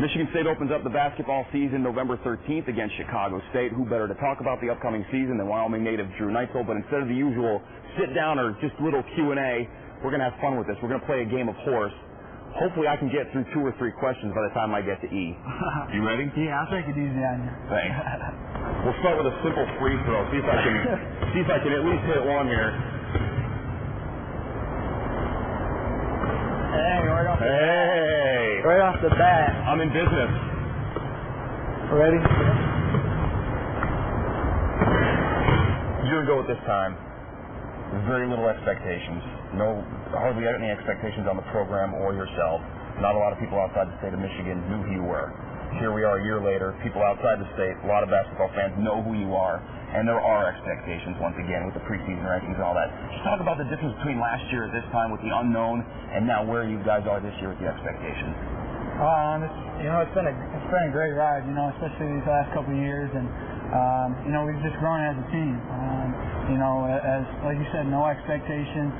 Michigan State opens up the basketball season November 13th against Chicago State. Who better to talk about the upcoming season than Wyoming native Drew Neitzel? But instead of the usual sit-down or just little Q&A, we're going to have fun with this. We're going to play a game of horse. Hopefully I can get through 2 or 3 questions by the time I get to E. You ready? Yeah, I'll take it easy on you. Thanks. We'll start with a simple free throw. See if I can at least hit one here. Right off the bat. I'm in business. Ready? Year ago at this time, very little expectations. Hardly any expectations on the program or yourself. Not a lot of people outside the state of Michigan knew who you were. Here we are a year later. People outside the state, a lot of basketball fans know who you are, and there are expectations once again with the preseason rankings and all that. Just talk about the difference between last year at this time with the unknown and now where you guys are this year with the expectations. It's been a great ride, especially these last couple of years, and we've just grown as a team. As like you said, no expectations.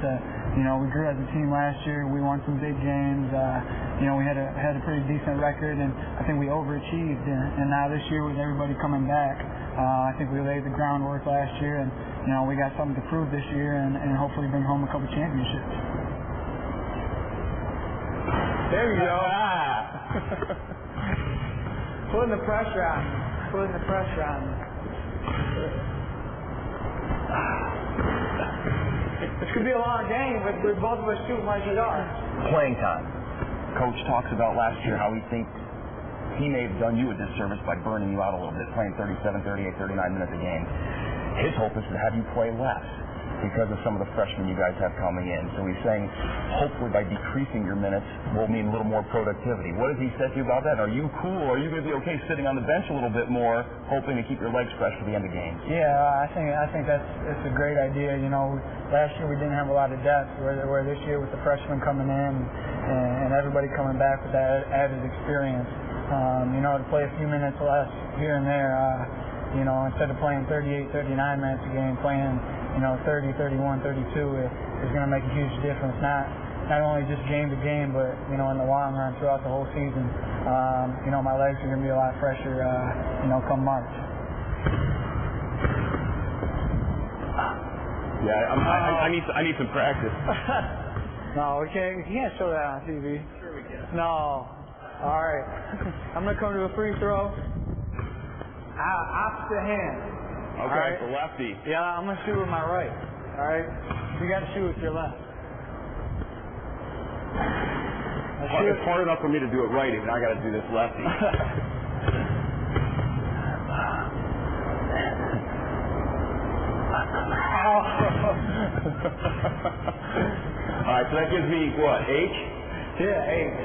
We grew as a team last year. We won some big games. We had a pretty decent record, and I think we overachieved. And now this year, with everybody coming back, I think we laid the groundwork last year, and we got something to prove this year, and hopefully bring home a couple championships. There you go. Putting the pressure on. This could be a long game with both of us shooting like we are. Playing time. Coach talks about last year how he thinks he may have done you a disservice by burning you out a little bit, playing 37, 38, 39 minutes a game. His hope is to have you play less because of some of the freshmen you guys have coming in. So he's saying hopefully by decreasing your minutes will mean a little more productivity. What has he said to you about that? Are you cool? Are you going to be okay sitting on the bench a little bit more, hoping to keep your legs fresh for the end of games? Yeah, I think that's a great idea. Last year we didn't have a lot of depth, where this year with the freshmen coming in and everybody coming back with that added experience, to play a few minutes less here and there, instead of playing 38, 39 minutes a game, playing 30, 31, 32 is going to make a huge difference. Not only just game to game, but in the long run throughout the whole season. My legs are going to be a lot fresher, come March. Yeah, I need some practice. No, we can't show that on TV. Sure we can. No. All right. I'm going to come to a free throw. Opposite hand. Okay, right. so lefty. Yeah, I'm going to shoot with my right. All right? You got to shoot with your left. It's hard enough for me to do it righty, but I got to do this lefty. All right, so that gives me what, H? Yeah, H.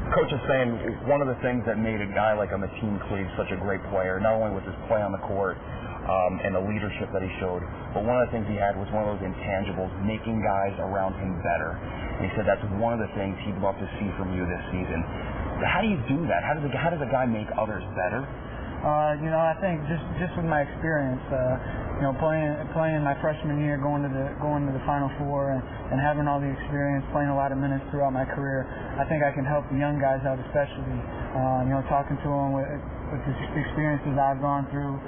Coach is saying one of the things that made a guy like Mateen Cleave such a great player, not only was his play on the court and the leadership that he showed, but one of the things he had was one of those intangibles, making guys around him better. And he said that's one of the things he'd love to see from you this season. But how do you do that? How does a guy make others better? I think just with my experience, playing my freshman year, going to the Final Four, and having all the experience, playing a lot of minutes throughout my career, I think I can help the young guys out, especially. Talking to them with the experiences I've gone through,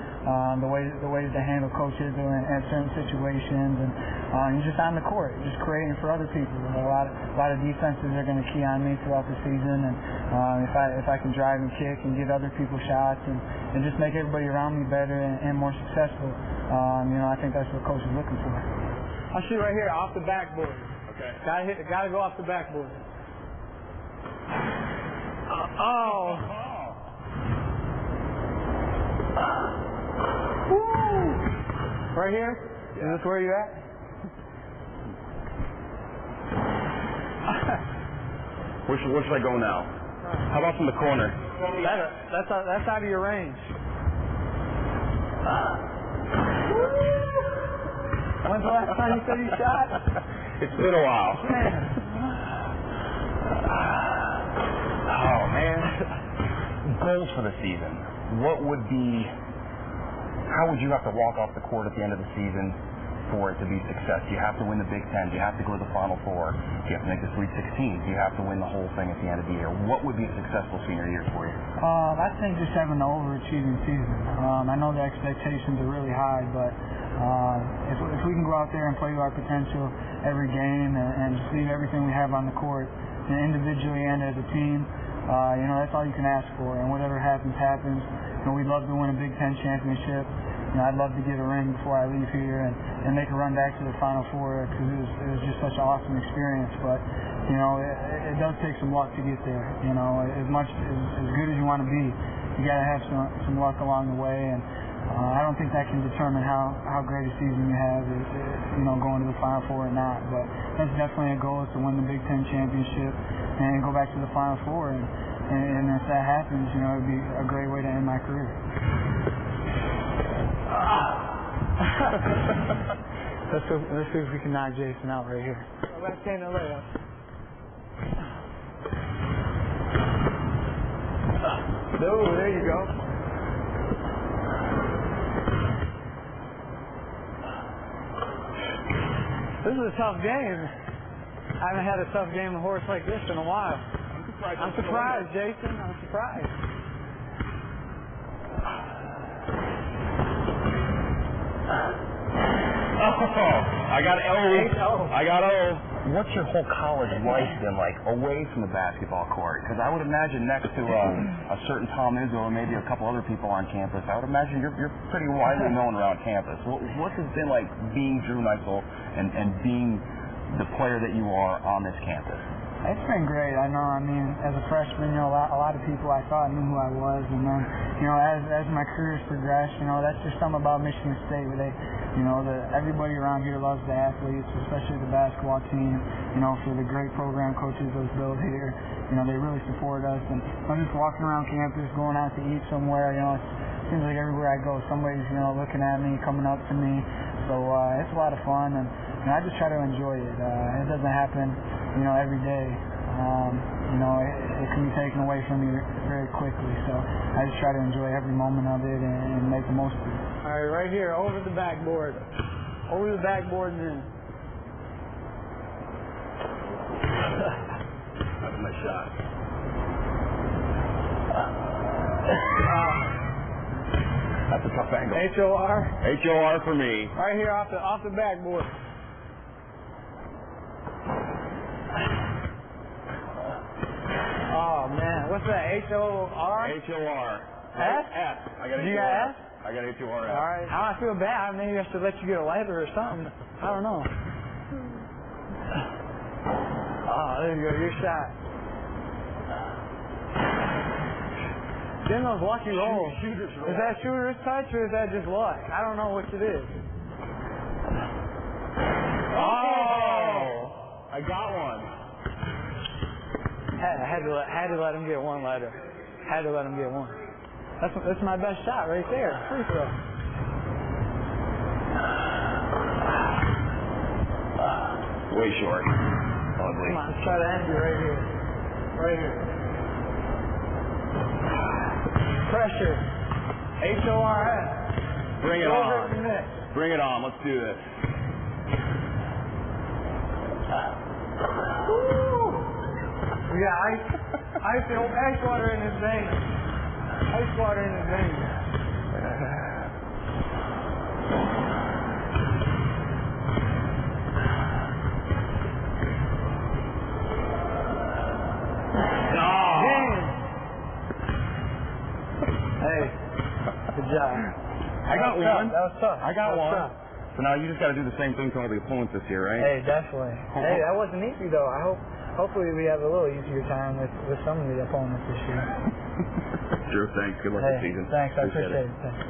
the way to handle coaches in certain situations, and just on the court, just creating for other people. A lot of defenses are going to key on me throughout the season, and if I can drive and kick and give other people shots and just make everybody around me better and more successful, I think that's what coach is looking for. I'll shoot right here, off the backboard. Okay. Got to go off the backboard. Woo! Right here? Yeah. Is this where you're at? Where should I go now? How about from the corner? That's out of your range. When's the last time you said you shot? It's been a while. Oh, man. Goals for the season. How would you have to walk off the court at the end of the season for it to be success? Do you have to win the Big Ten? Do you have to go to the Final Four? Do you have to make the Sweet 16? Do you have to win the whole thing at the end of the year? What would be a successful senior year for you? I think just having an overachieving season. I know the expectations are really high, but if we can go out there and play to our potential every game and just leave everything we have on the court, individually and as a team, that's all you can ask for. And whatever happens, happens. We'd love to win a Big Ten championship. I'd love to get a ring before I leave here and make a run back to the Final Four because it was just such an awesome experience. But it does take some luck to get there. As good as you want to be, you got to have some luck along the way. And I don't think that can determine how great a season you have, going to the Final Four or not. But that's definitely a goal, is to win the Big Ten championship and go back to the Final Four. And if that happens, it'd be a great way to end my career. Let's see if we can knock Jason out right here. Left-handed layup. No, there you go. This is a tough game. I haven't had a tough game of horse like this in a while. I'm surprised, Jason. I'm surprised. I got O. I got O. What's your whole college life been like away from the basketball court? Because I would imagine next to a certain Tom Izzo or maybe a couple other people on campus, I would imagine you're pretty widely known around campus. What has it been like being Drew Neitzel and being the player that you are on this campus? It's been great. I know. I mean, as a freshman, a lot of people I thought knew who I was, and then, as my career's progressed, that's just something about Michigan State where they, everybody around here loves the athletes, especially the basketball team. For the great program coaches those built here, they really support us. And I'm just walking around campus, going out to eat somewhere. It seems like everywhere I go, somebody's looking at me, coming up to me. So it's a lot of fun, and I just try to enjoy it. It doesn't happen, every day. It can be taken away from you very quickly. So I just try to enjoy every moment of it and make the most of it. All right, right here, over the backboard. Over the backboard and in. That's my shot. That's a tough angle. H-O-R. H-O-R for me. Right here off the backboard. Oh, man. What's that? H-O-R? H-O-R. S? S. I got You got S? I got H-O-R. All right. I feel bad. Maybe I should let you get a lighter or something. I don't know. Oh, there you go. Your shot. Then those lucky rolls. Is that shooter's touch or is that just luck? I don't know which it is. Oh! I got one. I had to let him get one letter. Had to let him get one. That's my best shot right there. Free throw. Way short. Ugly. Come on, let's try to end you right here. Right here. Pressure. H-O-R-S. Bring it on. Bring it on. Let's do this. Woo! We got ice water in his veins. Ice water in his veins. Hey, good job. I got one. That was tough. I got one. Tough. So now you just got to do the same thing to all the opponents this year, right? Hey, definitely. Hey, that wasn't easy though. Hopefully we have a little easier time with some of the opponents this year. Drew, thanks. Good luck this season. Thanks. I Appreciate appreciate it. Thanks.